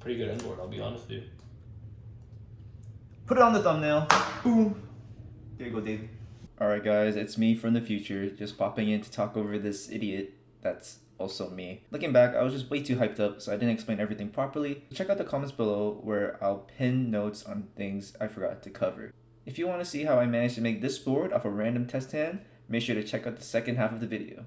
Pretty good inboard, I'll be honest with you. Put it on the thumbnail. Boom. There you go, David. Alright guys, it's me from the future, just popping in to talk over this idiot that's also me. Looking back, I was just way too hyped up, so I didn't explain everything properly. Check out the comments below where I'll pin notes on things I forgot to cover. If you want to see how I managed to make this board off a random test hand, make sure to check out the second half of the video.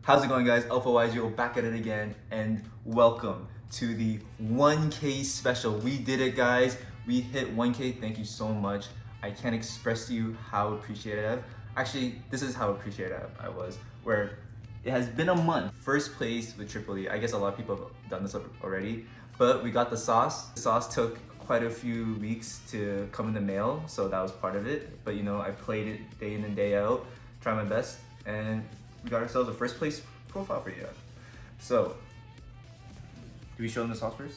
How's it going, guys? AlphaYGO back at it again, and welcome to the 1K special. We did it, guys. We hit 1K. Thank you so much. I can't express to you how appreciative. Actually, this is how appreciative I was, where it has been a month. First place with Triple E. I guess a lot of people have done this already, but we got the sauce. The sauce took quite a few weeks to come in the mail, so that was part of it. But you know, I played it day in and day out, tried my best, and we got ourselves a first place profile for you. So, do we show them the sauce first?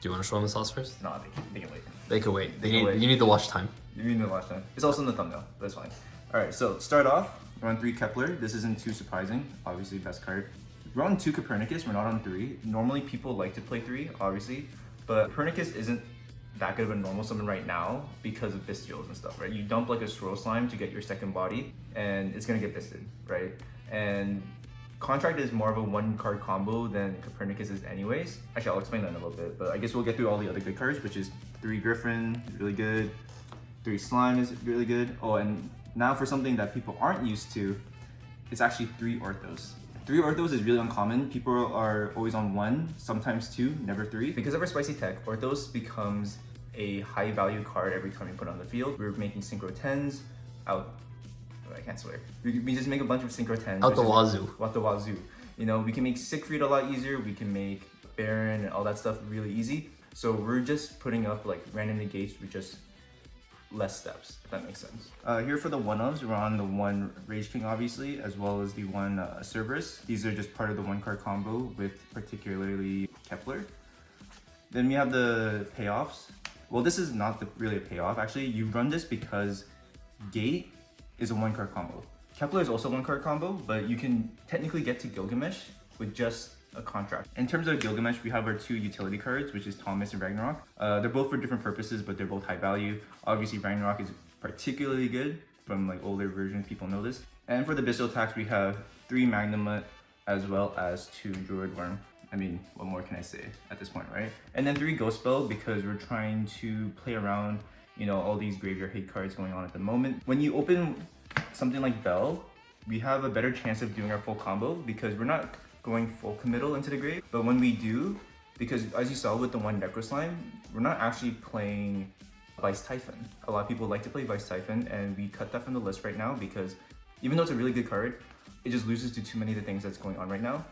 Do you want to show them the sauce first? No, they can wait. They can wait. You need the watch time. You need the watch time. It's also in the thumbnail, that's fine. Alright, so start off, we're on 3 Kepler. This isn't too surprising, obviously best card. We're on 2 Copernicus, we're not on 3. Normally people like to play 3, obviously, but Copernicus isn't that good of a normal summon right now because of bestials and stuff, right? You dump like a swirl slime to get your second body, and it's gonna get bisted, right? And Contract is more of a 1-card combo than Copernicus is anyways. Actually, I'll explain that in a little bit, but I guess we'll get through all the other good cards, which is 3 Griffin, really good. 3 Slime is really good. Oh, and now for something that people aren't used to, it's actually 3 Orthos. 3 Orthos is really uncommon. People are always on 1, sometimes 2, never 3. Because of our spicy tech, Orthos becomes a high value card every time you put it on the field. We're making Synchro 10s out. I can't swear. We just make a bunch of Synchro 10s. Out the wazoo. Out the wazoo. You know, we can make Siegfried a lot easier. We can make Baron and all that stuff really easy. So we're just putting up like random negates with just less steps, if that makes sense. Here for the 1-ofs, we're on the 1 Rage King, obviously, as well as the 1 Cerberus. These are just part of the 1-card combo with particularly Kepler. Then we have the payoffs. Well, this is not really a payoff. Actually, you run this because Gate is a 1-card combo. Kepler is also a 1-card combo, but you can technically get to Gilgamesh with just a contract. In terms of Gilgamesh, we have our 2 utility cards, which is Thomas and Ragnarok. They're both for different purposes, but they're both high value. Obviously, Ragnarok is particularly good from like older versions, people know this. And for the Bestial attacks, we have 3 Magnamut as well as 2 Druid Worm. I mean, what more can I say at this point, right? And then 3 Ghost Spell because we're trying to play around, you know, all these graveyard hate cards going on at the moment. When you open something like Bell, we have a better chance of doing our full combo because we're not going full committal into the grave. But when we do, because as you saw with the 1 Necro Slime, we're not actually playing Vice Typhon. A lot of people like to play Vice Typhon, and we cut that from the list right now because even though it's a really good card, it just loses to too many of the things that's going on right now.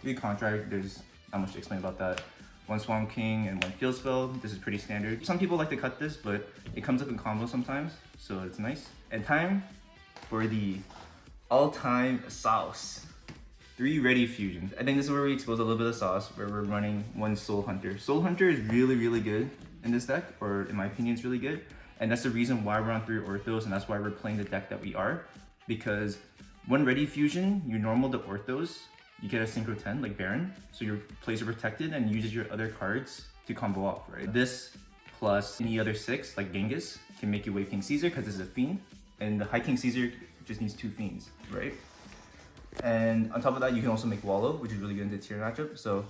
3 Contract, there's not much to explain about that. 1 Swamp King and 1 Field Spell. This is pretty standard. Some people like to cut this, but it comes up in combo sometimes, so it's nice. And time for the all-time sauce. 3 Ready Fusions. I think this is where we expose a little bit of sauce, where we're running 1 Soul Hunter. Soul Hunter is really, really good in this deck, or in my opinion, it's really good. And that's the reason why we're on 3 Orthos, and that's why we're playing the deck that we are. Because 1 Ready Fusion, you normal the Orthos, you get a Synchro 10 like Baron, so your plays are protected and uses your other cards to combo off, right? This plus any other 6 like Genghis can make you Wave King Caesar because this is a Fiend, and the High King Caesar just needs 2 Fiends, right? And on top of that, you can also make Wallow, which is really good in the tier matchup. So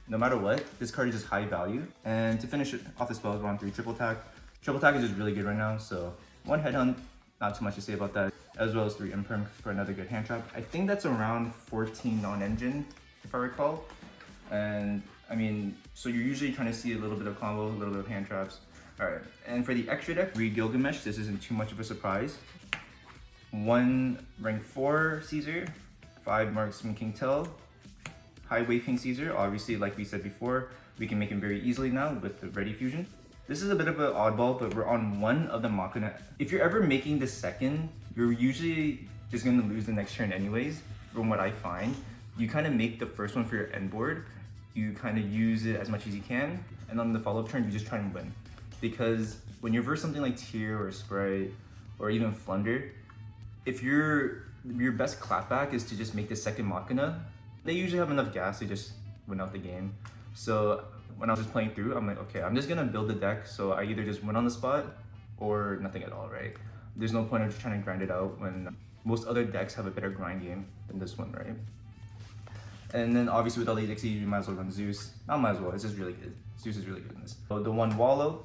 no matter what, this card is just high value. And to finish it off the spells, we're on 3 Triple Attack. Triple Attack is just really good right now, so 1 Headhunt, not too much to say about that, as well as 3 Imperm for another good hand trap. I think that's around 14 non-engine, if I recall. And I mean, so you're usually trying to see a little bit of combo, a little bit of hand traps. All right, and for the extra deck, read Gilgamesh. This isn't too much of a surprise. 1 rank 4 Caesar, 5 Marksman King Tell, high Wave King Caesar. Obviously, like we said before, we can make him very easily now with the Ready Fusion. This is a bit of an oddball, but we're on 1 of the Machina. If you're ever making the second, you're usually just gonna lose the next turn anyways, from what I find. You kind of make the first one for your end board, you kind of use it as much as you can, and on the follow-up turn, you just try and win. Because when you verse something like Tyr or Sprite, or even Flunder, if your best clapback is to just make the second Machina, they usually have enough gas to just win out the game. So when I was just playing through, I'm like, okay, I'm just gonna build the deck so I either just win on the spot or nothing at all, right? There's no point of just trying to grind it out when most other decks have a better grind game than this one, right? And then obviously with all the elixirs, you might as well run Zeus. Not might as well, it's just really good. Zeus is really good in this. So the one Wallow,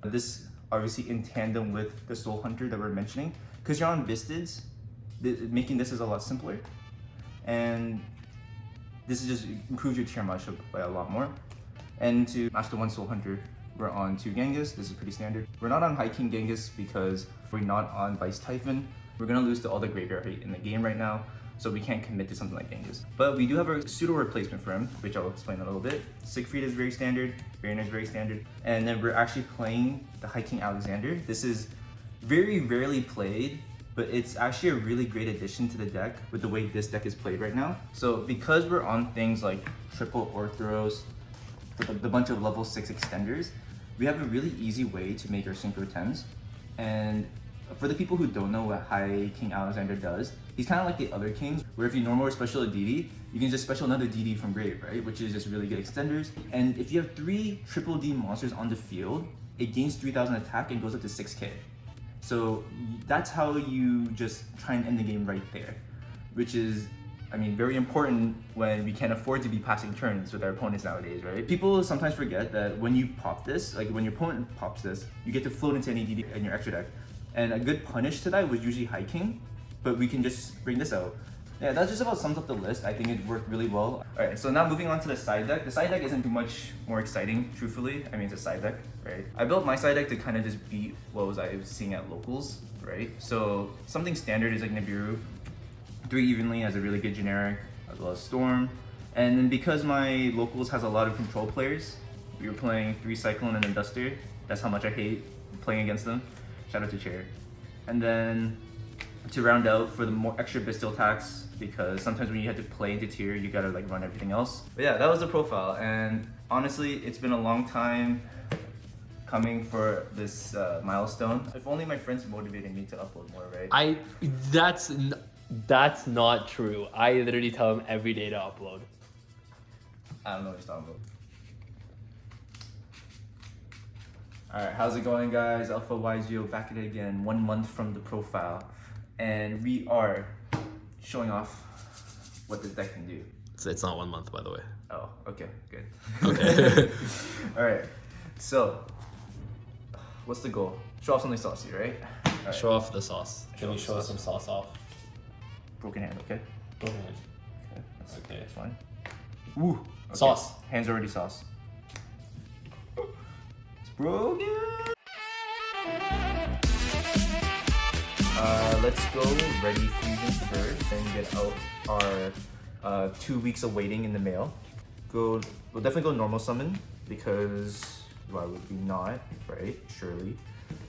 this obviously in tandem with the Soul Hunter that we're mentioning. Because you're on Vistids, making this is a lot simpler. And this is just improves your tier matchup by a lot more. And to match the one Soul Hunter, we're on 2 Genghis. This is pretty standard. We're not on High King Genghis because we're not on Vice Typhon. We're gonna lose to all the graveyard hate in the game right now, so we can't commit to something like Genghis. But we do have a pseudo replacement for him, which I'll explain in a little bit. Siegfried is very standard, Baron is very standard, and then we're actually playing the High King Alexander. This is very rarely played, but it's actually a really great addition to the deck with the way this deck is played right now. So because we're on things like triple Orthros, the bunch of level 6 extenders, we have a really easy way to make our Synchro 10s. And for the people who don't know what High King Alexander does, he's kind of like the other kings, where if you normal or special a DD, you can just special another DD from grave, right? Which is just really good extenders. And if you have 3 triple D monsters on the field, it gains 3,000 attack and goes up to 6k. So that's how you just try and end the game right there, which is, I mean, very important when we can't afford to be passing turns with our opponents nowadays, right? People sometimes forget that when you pop this, like when your opponent pops this, you get to float into any DD in your extra deck. And a good punish to that was usually High King, but we can just bring this out. Yeah, that just about sums up the list. I think it worked really well. Alright, so now moving on to the side deck. The side deck isn't too much more exciting, truthfully. I mean, it's a side deck, right? I built my side deck to kind of just beat what I was seeing at locals, right? So something standard is like Nibiru. 3 evenly has a really good generic, as well as Storm. And then because my locals has a lot of control players, we were playing 3 Cyclone and a Duster. That's how much I hate playing against them. Shout out to Chair. And then to round out for the more extra Bastille tax, because sometimes when you have to play into tier, you gotta like run everything else. But yeah, that was the profile. And honestly, it's been a long time coming for this milestone. If only my friends motivated me to upload more, right? That's not true. I literally tell him every day to upload. I don't know what you're talking about. Alright, how's it going, guys? AlphaYGO back at it again, 1 month from the profile. And we are showing off what this deck can do. It's not 1 month, by the way. Oh, okay, good. Okay. Alright, so what's the goal? Show off something saucy, right? Right. Show off the sauce. Can you show us some sauce off? Broken hand, okay? Go ahead. Okay, that's, Okay. that's fine. Ooh, okay. Sauce. Hand's already sauce. It's broken. Let's go ready fusion first and get out our 2 weeks of waiting in the mail. We'll definitely go normal summon because why would we not, right? Surely.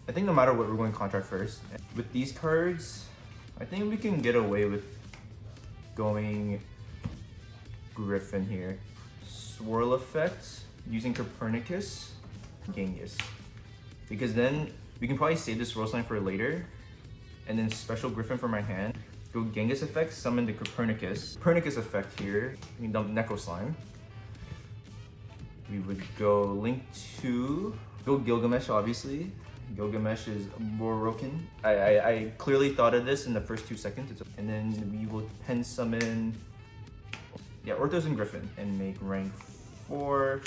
I think no matter what, we're going contract first. With these cards, I think we can get away with going Griffin here. Swirl effect using Copernicus, Genghis. Because then we can probably save the swirl sign for later. And then special Griffin for my hand. Go Genghis effect, summon the Copernicus. Copernicus effect here, we can dump Necro Slime. We would go Link 2. Go Gilgamesh, obviously. Gilgamesh is broken. I clearly thought of this in the first 2 seconds. And then we will pen summon, yeah, Orthos and Griffin and make rank 4.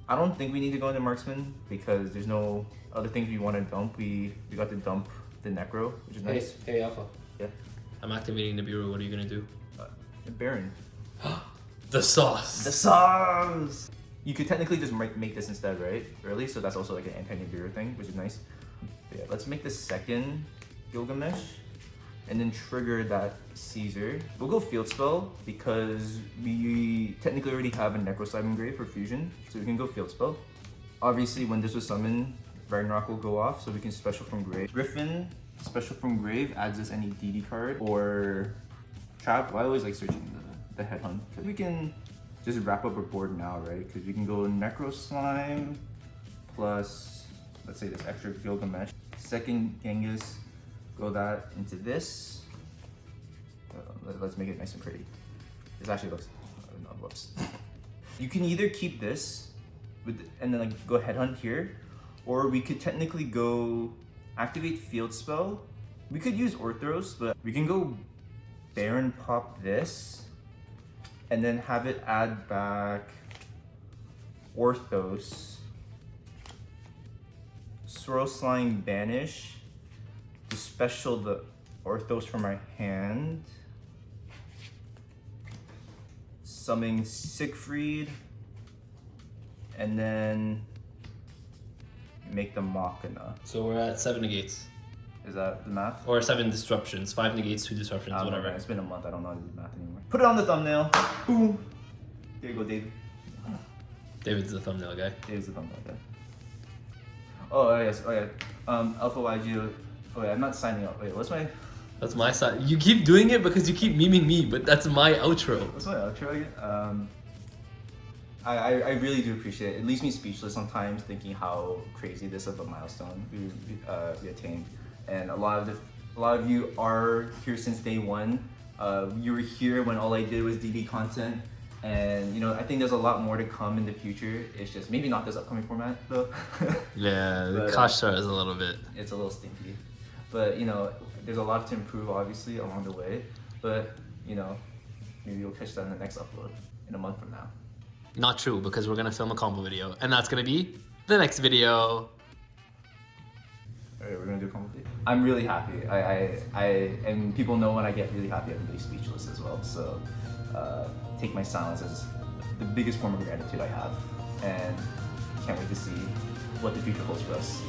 I don't think we need to go into Marksman because there's no other things we want to dump. We got to dump the Necro, which is nice. Hey, Alpha. Yeah. I'm activating Nibiru. What are you gonna do? Baron. The sauce. The sauce! You could technically just make this instead, right? Early, so that's also like an anti-Nibiru thing, which is nice. But yeah, let's make the second Gilgamesh and then trigger that Caesar. We'll go Field Spell because we technically already have a Necro Slime Grave for fusion, so we can go Field Spell. Obviously, when this was summoned, Ragnarok will go off, so we can special from grave. Griffin, special from grave, adds us any DD card or trap. Well, I always like searching the headhunt because we can just wrap up our board now, right? Because we can go Necro Slime plus, let's say this extra Gilgamesh. Second Genghis, go that into this. Let's make it nice and pretty. This actually looks, no, whoops. You can either keep this and then like go headhunt here, or we could technically go activate field spell. We could use Orthros, but we can go Baron pop this, and then have it add back Orthos, Swirl Slime banish to special the Orthos from our hand. Summon Siegfried, and then make the Machina. So we're at 7 negates. Is that the math? Or 7 disruptions. 5 negates, 2 disruptions, I don't know, whatever. man. It's been a month. I don't know how to do math anymore. Put it on the thumbnail. Boom. There you go, David. David's the thumbnail guy. David's the thumbnail guy. Oh yes. Oh yeah. AlphaYGO. Oh yeah. I'm not signing up. Wait. What's my That's my side. You keep doing it because you keep memeing me, but that's my outro. outro again? I really do appreciate it. It leaves me speechless sometimes, thinking how crazy this of a milestone we attained. And a lot of you are here since day one. You were here when all I did was DB content, and you know, I think there's a lot more to come in the future. It's just maybe not this upcoming format though. Yeah, But, the cost chart is a little bit. It's a little stinky, but you know, there's a lot to improve obviously along the way. But you know, maybe you'll catch that in the next upload in a month from now. Not true, because we're gonna film a combo video, and that's gonna be the next video. Alright, we're gonna do a combo video. I'm really happy. I and people know when I get really happy, I'm really speechless as well. So take my silence as the biggest form of gratitude I have, and can't wait to see what the future holds for us.